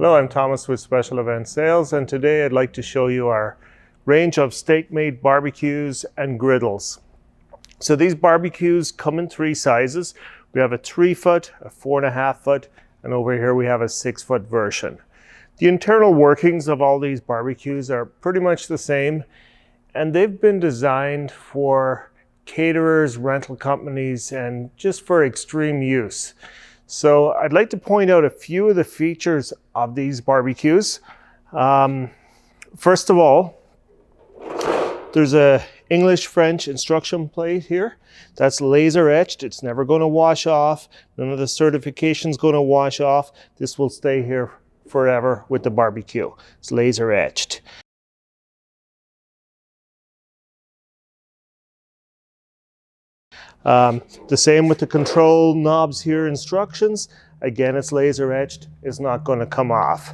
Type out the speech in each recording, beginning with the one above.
Hello, I'm Thomas with Special Event Sales, and today I'd like to show you our range of Steakmate barbecues and griddles. So these barbecues come in three sizes. We have a 3-foot, a 4.5 foot, and over here we have a 6-foot version. The internal workings of all these barbecues are pretty much the same, and they've been designed for caterers, rental companies, and just for extreme use. So I'd like to point out a few of the features of these barbecues. First of all, there's a English-French instruction plate here. That's laser etched. It's never going to wash off. None of the certification's going to wash off. This will stay here forever with the barbecue. It's laser etched. The same with the control knobs here, instructions. Again, it's laser etched. It's not going to come off.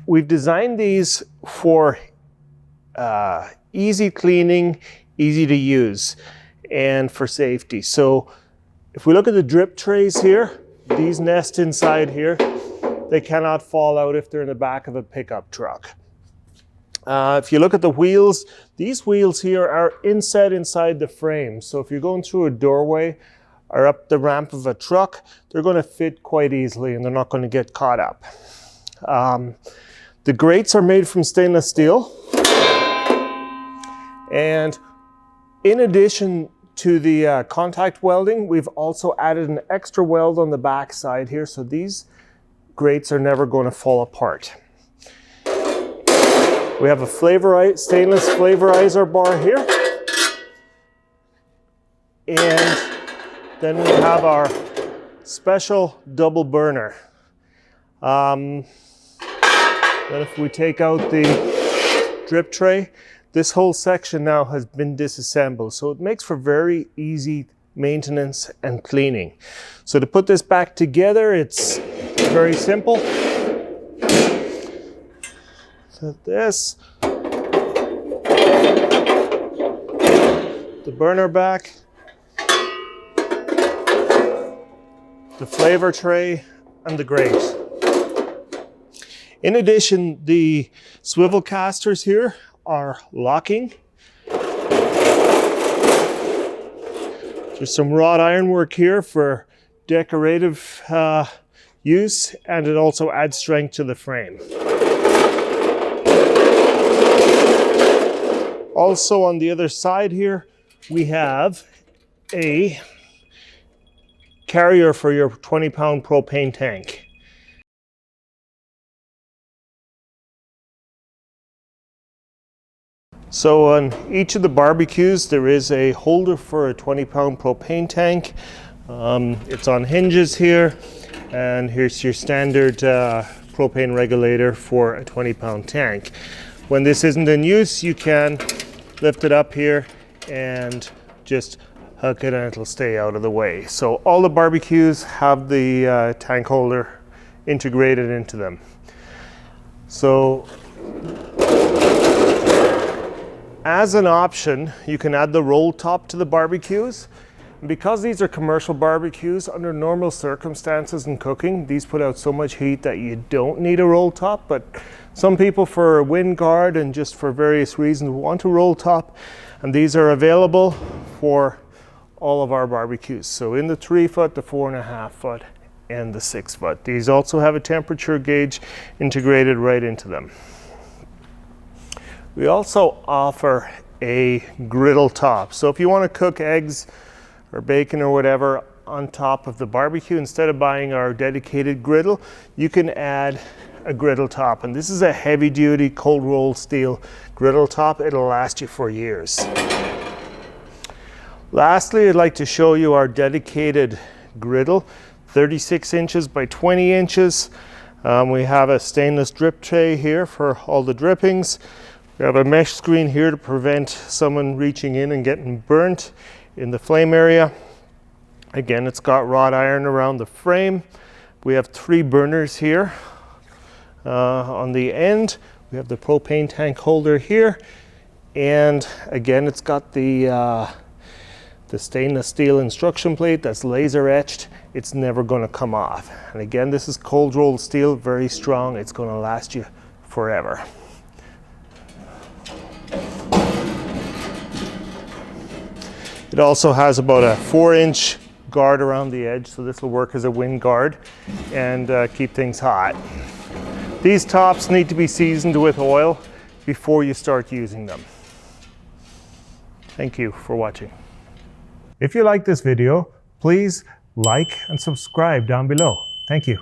We've designed these for easy cleaning, easy to use, and for safety. So if we look at the drip trays here, these nest inside here. They cannot fall out if they're in the back of a pickup truck. If you look at the wheels, these wheels here are inset inside the frame. So if you're going through a doorway or up the ramp of a truck, they're going to fit quite easily and they're not going to get caught up. The grates are made from stainless steel. And in addition to the contact welding, we've also added an extra weld on the back side here. So these grates are never going to fall apart. We have a stainless flavorizer bar here. And then we have our special double burner. Then if we take out the drip tray, this whole section now has been disassembled. So it makes for very easy maintenance and cleaning. So to put this back together, it's very simple. Set this, the burner back, the flavor tray, and the grate. In addition, the swivel casters here are locking. There's some wrought iron work here for decorative use, and it also adds strength to the frame. Also on the other side here, we have a carrier for your 20-pound propane tank. So on each of the barbecues, there is a holder for a 20-pound propane tank. It's on hinges here, and here's your standard propane regulator for a 20-pound tank. When this isn't in use, you can lift it up here and just hook it and it'll stay out of the way. So all the barbecues have the tank holder integrated into them. So as an option, you can add the roll top to the barbecues. Because these are commercial barbecues, under normal circumstances in cooking, these put out so much heat that you don't need a roll top, but some people for wind guard and just for various reasons want a roll top, and these are available for all of our barbecues. So in the 3-foot, the 4.5 foot, and the 6-foot. These also have a temperature gauge integrated right into them. We also offer a griddle top. So if you want to cook eggs or bacon or whatever on top of the barbecue, instead of buying our dedicated griddle, you can add a griddle top. And this is a heavy duty cold rolled steel griddle top. It'll last you for years. Lastly, I'd like to show you our dedicated griddle, 36 inches by 20 inches. We have a stainless drip tray here for all the drippings. We have a mesh screen here to prevent someone reaching in and getting burnt in the flame area. Again, it's got wrought iron around the frame. We have 3 burners here. On the end, we have the propane tank holder here. And again, it's got the the stainless steel instruction plate that's laser etched, it's never going to come off. And again, this is cold rolled steel, very strong. It's going to last you forever. It also has about a 4-inch guard around the edge, so this will work as a wind guard and keep things hot. These tops need to be seasoned with oil before you start using them. Thank you for watching. If you like this video, please like and subscribe down below. Thank you.